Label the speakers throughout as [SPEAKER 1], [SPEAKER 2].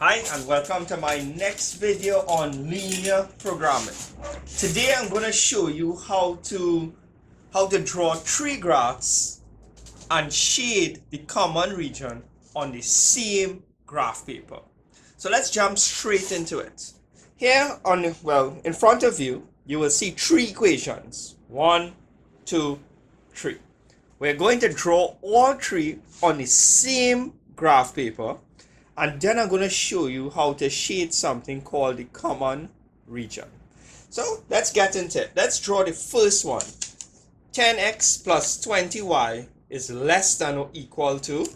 [SPEAKER 1] Hi and welcome to my next video on linear programming. Today I'm going to show you how to draw three graphs and shade the common region on the same graph paper. So let's jump straight into it. Here in front of you, you will see three equations. 1, 2, 3. We're going to draw all three on the same graph paper. And then I'm going to show you how to shade something called the common region. So let's get into it. Let's draw the first one. 10x plus 20y is less than or equal to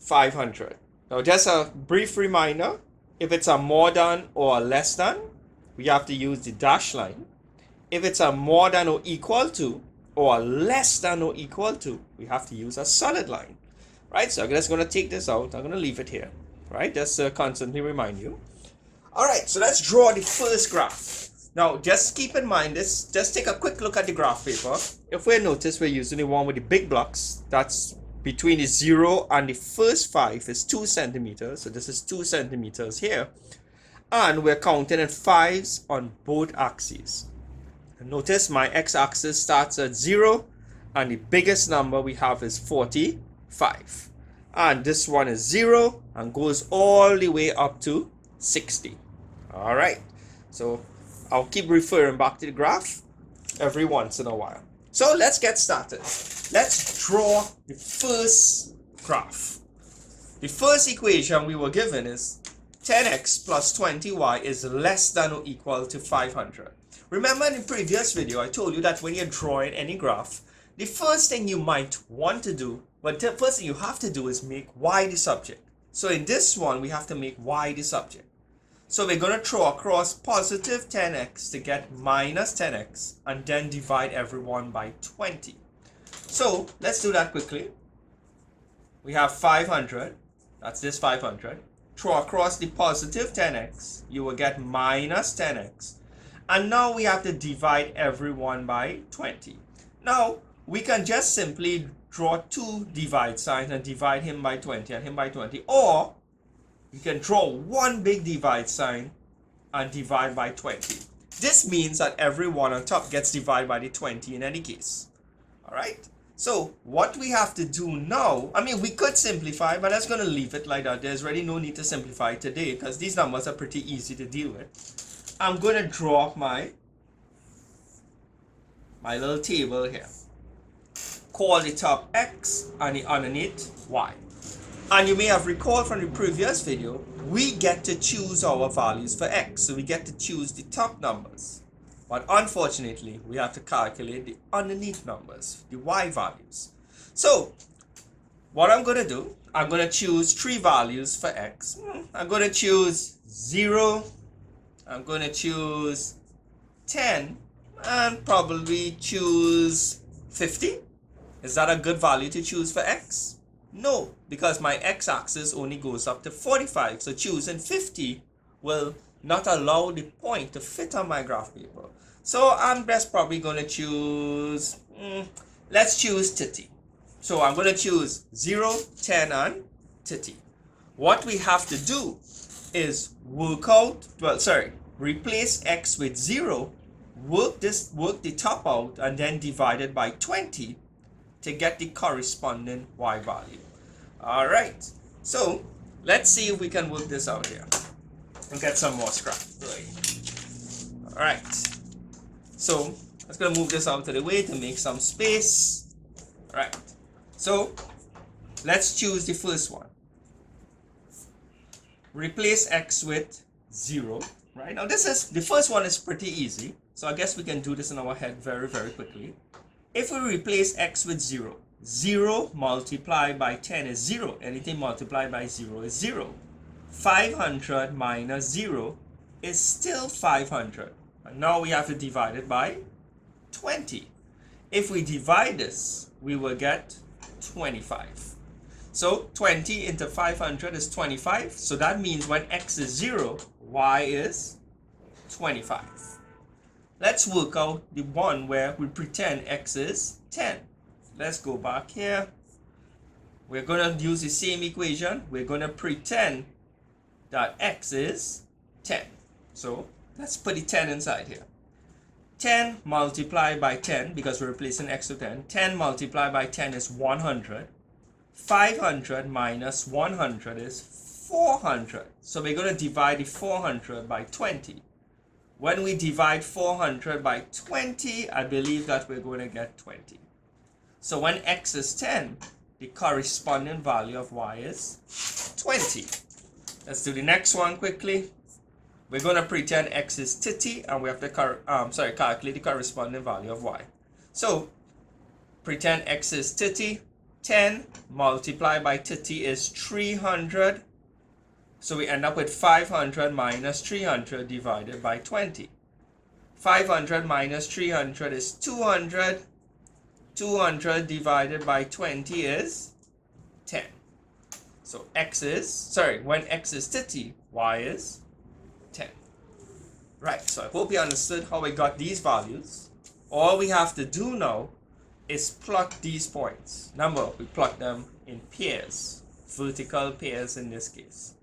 [SPEAKER 1] 500. Now just a brief reminder, if it's a more than or a less than, we have to use the dash line. If it's a more than or equal to or a less than or equal to, we have to use a solid line. Right, so I'm just going to take this out. I'm going to leave it here. Right, just to constantly remind you. Alright, so let's draw the first graph. Now, just keep in mind this, just take a quick look at the graph paper. If we notice, we're using the one with the big blocks. That's between the 0 and the first 5 is 2 centimeters. So this is 2 centimeters here. And we're counting in 5s on both axes. And notice my x-axis starts at 0 and the biggest number we have is 45. And this one is 0 and goes all the way up to 60. All right, so I'll keep referring back to the graph every once in a while. So let's get started. Let's draw the first graph. The first equation we were given is 10x plus 20y is less than or equal to 500. Remember in the previous video I told you that when you're drawing any graph, the first thing you might want to do, but the first thing you have to do is make y the subject. So in this one, we have to make y the subject. So we're going to draw across positive 10x to get minus 10x and then divide everyone by 20. So let's do that quickly. We have 500. That's this 500. Draw across the positive 10x. You will get minus 10x. And now we have to divide everyone by 20. Now, we can just simply draw two divide signs and divide him by 20 and him by 20. Or we can draw one big divide sign and divide by 20. This means that everyone on top gets divided by the 20 in any case. Alright? So what we have to do now, we could simplify, but that's going to leave it like that. There's really no need to simplify today because these numbers are pretty easy to deal with. I'm going to draw my little table here. Call the top x and the underneath y. And you may have recalled from the previous video, we get to choose our values for x. So we get to choose the top numbers. But unfortunately, we have to calculate the underneath numbers, the y values. So what I'm going to do, I'm going to choose three values for x. I'm going to choose 0. I'm going to choose 10 and probably choose 50. Is that a good value to choose for x? No, because my x-axis only goes up to 45. So choosing 50 will not allow the point to fit on my graph paper. So I'm just probably going to choose, let's choose 30. So I'm going to choose 0, 10, and 30. What we have to do is replace x with 0, work the top out, and then divide it by 20. To get the corresponding y value. Alright, so let's see if we can work this out here and get some more scrap. Alright, so let's gonna move this out of the way to make some space. Alright, so let's choose the first one. Replace x with 0. Right, now the first one is pretty easy, so I guess we can do this in our head very, very quickly. If we replace x with 0, 0 multiplied by 10 is 0. Anything multiplied by 0 is 0. 500 minus 0 is still 500. And now we have to divide it by 20. If we divide this, we will get 25. So 20 into 500 is 25. So that means when x is 0, y is 25. Let's work out the one where we pretend x is 10. Let's go back here. We're going to use the same equation. We're going to pretend that x is 10. So let's put the 10 inside here. 10 multiplied by 10, because we're replacing x to 10. 10 multiplied by 10 is 100. 500 minus 100 is 400. So we're going to divide the 400 by 20. When we divide 400 by 20, I believe that we're going to get 20. So when x is 10, the corresponding value of y is 20. Let's do the next one quickly. We're going to pretend x is 30 and we have to calculate the corresponding value of y. So pretend x is 30. 10 multiplied by 30 is 300. So we end up with 500 minus 300 divided by 20. 500 minus 300 is 200. 200 divided by 20 is 10. So when x is 30, y is 10. Right, so I hope you understood how we got these values. All we have to do now is plot these points. Remember, we plot them in pairs, vertical pairs in this case.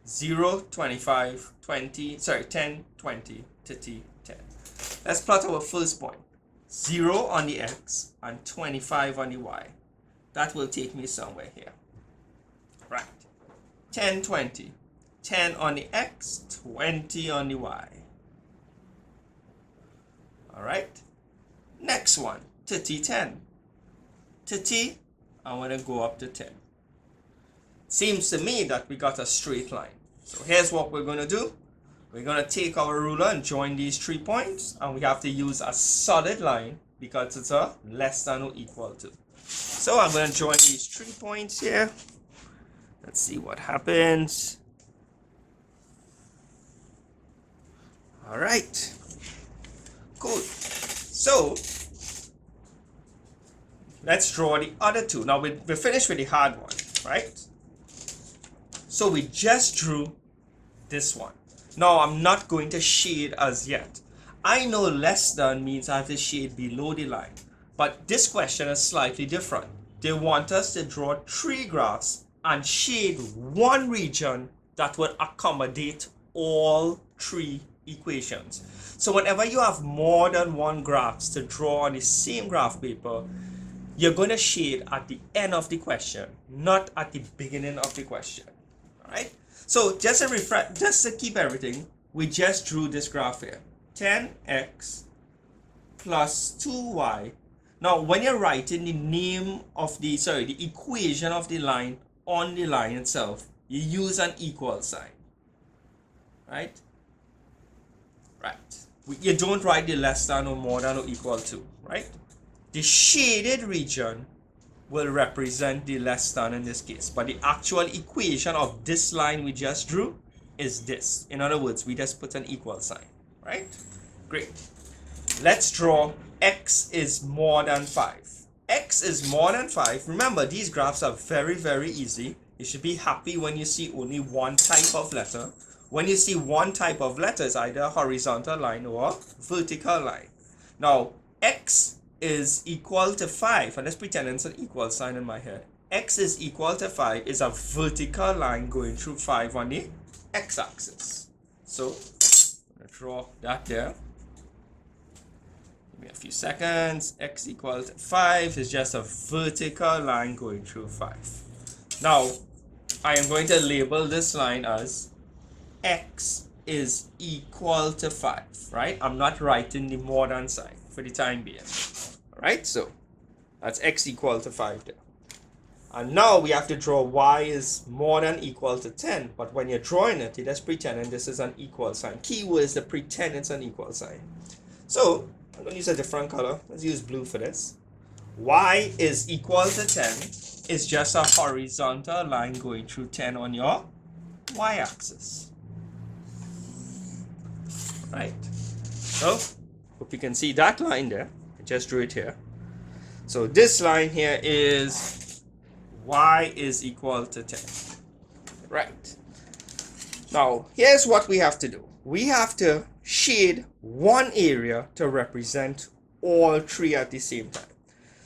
[SPEAKER 1] 0, 25, 20, 10, 20, 30, 10. Let's plot our first point. 0 on the x and 25 on the y. That will take me somewhere here. Right. 10, 20. 10 on the x, 20 on the y. Alright. Next one. 30, 10. 30, I want to go up to 10. Seems to me that we got a straight line. So here's what we're going to do. We're going to take our ruler and join these 3 points. And we have to use a solid line because it's a less than or equal to. So I'm going to join these 3 points here. Let's see what happens. All right. Cool. So let's draw the other 2. Now we're finished with the hard one, right? So we just drew this one. Now I'm not going to shade as yet. I know less than means I have to shade below the line. But this question is slightly different. They want us to draw 3 graphs and shade one region that would accommodate all 3 equations. So whenever you have more than 1 graphs to draw on the same graph paper, you're going to shade at the end of the question, not at the beginning of the question. Alright? So just to keep everything, we just drew this graph here. 10x plus 2y. Now when you're writing the name of the equation of the line on the line itself, you use an equal sign. Right? Right. You don't write the less than or more than or equal to, right? The shaded region will represent the less than in this case, but the actual equation of this line we just drew is this. In other words, we just put an equal sign, right? Great. Let's draw x is more than 5. X is more than 5. Remember, these graphs are very, very easy. You should be happy when you see only one type of letter. When you see one type of letter, it's either a horizontal line or a vertical line. Now, x is equal to 5, and let's pretend it's an equal sign in my head. X is equal to 5 is a vertical line going through 5 on the x-axis. So, I'm going to draw that there. Give me a few seconds. X equal to 5 is just a vertical line going through 5. Now, I am going to label this line as x is equal to 5, right? I'm not writing the more than sign for the time being. Alright, so that's x equal to 5 there. And now we have to draw y is more than equal to 10. But when you're drawing it, you're just pretending this is an equal sign. Key word is to pretend it's an equal sign. So I'm going to use a different color. Let's use blue for this. Y is equal to 10 is just a horizontal line going through 10 on your y-axis. Right. So hope you can see that line there. I just drew it here. So this line here is y is equal to 10. Right. Now here's what we have to do. We have to shade one area to represent all 3 at the same time.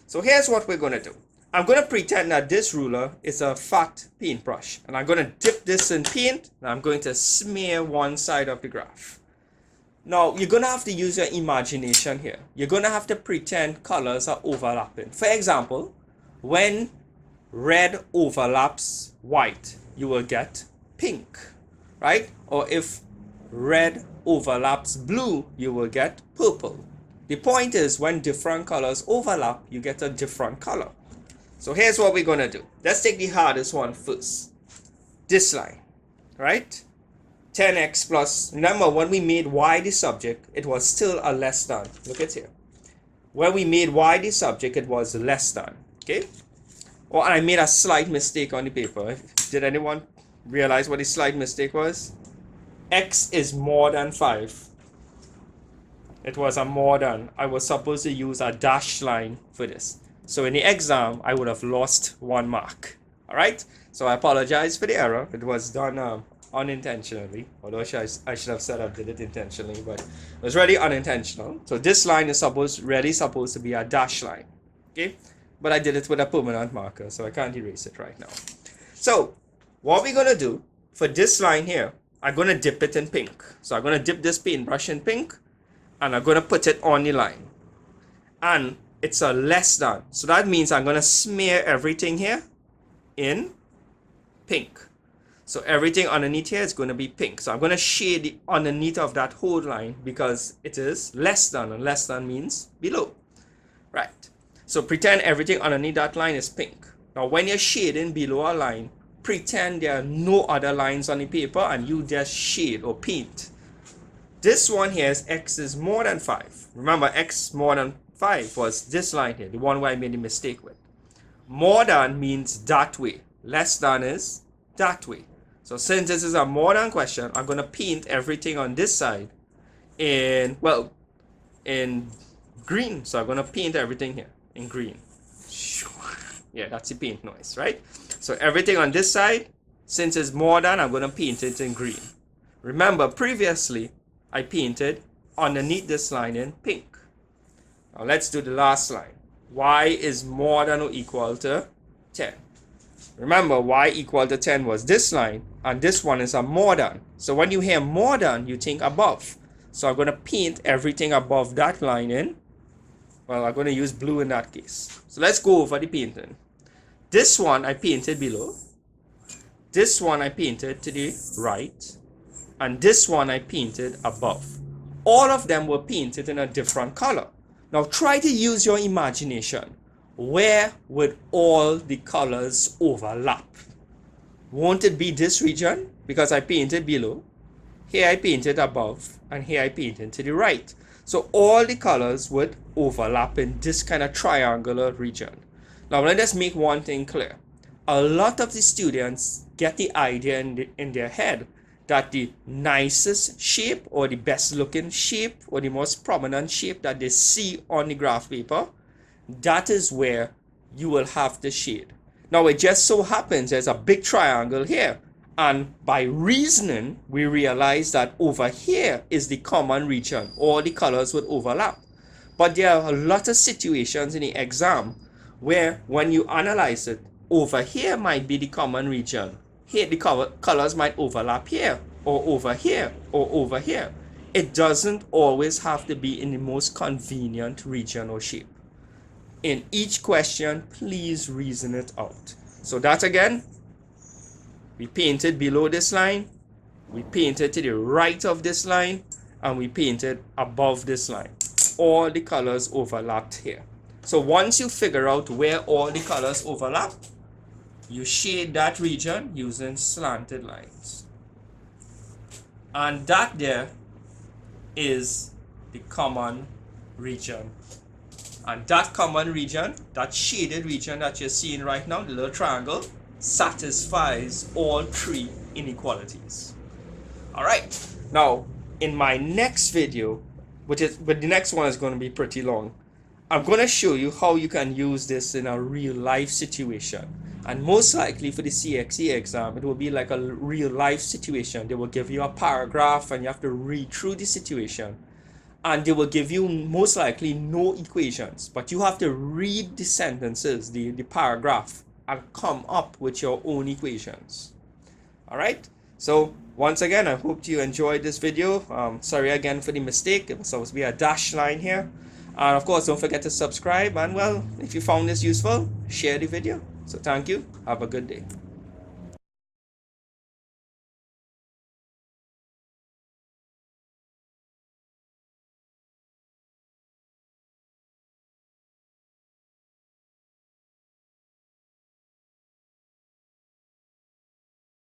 [SPEAKER 1] So here's what we're going to do. I'm going to pretend that this ruler is a fat paintbrush, and I'm going to dip this in paint, and I'm going to smear one side of the graph. Now, you're going to have to use your imagination here. You're going to have to pretend colors are overlapping. For example, when red overlaps white, you will get pink, right? Or if red overlaps blue, you will get purple. The point is, when different colors overlap, you get a different color. So here's what we're going to do. Let's take the hardest one first. This line, right? 10x plus, remember when we made y the subject, it was still a less than. Look at here. When we made y the subject, it was less than, okay? Oh, and I made a slight mistake on the paper. Did anyone realize what the slight mistake was? X is more than 5. It was a more than. I was supposed to use a dashed line for this. So in the exam, I would have lost 1 mark. All right? So I apologize for the error. It was done unintentionally. Although I should have said I did it intentionally, but it was really unintentional. So this line is really supposed to be a dash line. Okay? But I did it with a permanent marker, so I can't erase it right now. So what we're going to do for this line here, I'm going to dip it in pink. So I'm going to dip this paintbrush in pink, and I'm going to put it on the line. And it's a less than. So that means I'm going to smear everything here in pink. So everything underneath here is going to be pink. So I'm going to shade the underneath of that whole line because it is less than, and less than means below. Right. So pretend everything underneath that line is pink. Now when you're shading below a line, pretend there are no other lines on the paper and you just shade or paint. This one here is x is more than 5. Remember, x more than 5 was this line here, the one where I made a mistake with. More than means that way. Less than is that way. So since this is a more than question, I'm going to paint everything on this side in green. So I'm going to paint everything here in green. Yeah, that's the paint noise, right? So everything on this side, since it's more than, I'm going to paint it in green. Remember, previously, I painted underneath this line in pink. Now let's do the last line. Y is more than or equal to 10. Remember, y equal to 10 was this line, and this one is a more than. So when you hear more than, you think above. So I'm going to paint everything above that line in. Well, I'm going to use blue in that case. So let's go over the painting. This one I painted below. This one I painted to the right. And this one I painted above. All of them were painted in a different color. Now try to use your imagination. Where would all the colors overlap? Won't it be this region? Because I painted below. Here I painted above. And here I painted to the right. So all the colors would overlap in this kind of triangular region. Now let us make one thing clear. A lot of the students get the idea in their head that the nicest shape or the best looking shape or the most prominent shape that they see on the graph paper, that is where you will have the shade. Now it just so happens there's a big triangle here, and by reasoning we realize that over here is the common region. All the colors would overlap. But there are a lot of situations in the exam where when you analyze it, over here might be the common region. Here the colors might overlap here, or over here, or over here. It doesn't always have to be in the most convenient region or shape. In each question, please reason it out. So that again, we painted below this line, we painted to the right of this line, and we painted above this line. All the colors overlapped here. So once you figure out where all the colors overlap, you shade that region using slanted lines. And that there is the common region. And that common region, that shaded region that you're seeing right now, the little triangle, satisfies all 3 inequalities. Alright, now in my next video, but the next one is going to be pretty long, I'm going to show you how you can use this in a real life situation. And most likely for the CXE exam, it will be like a real life situation. They will give you a paragraph and you have to read through the situation. and they will give you most likely no equations, but you have to read the sentences, the paragraph, and come up with your own equations. All right, so once again, I hope you enjoyed this video. Sorry again for the mistake. It was supposed to be a dash line here. And of course, don't forget to subscribe, and well, if you found this useful, share the video. So thank you, have a good day.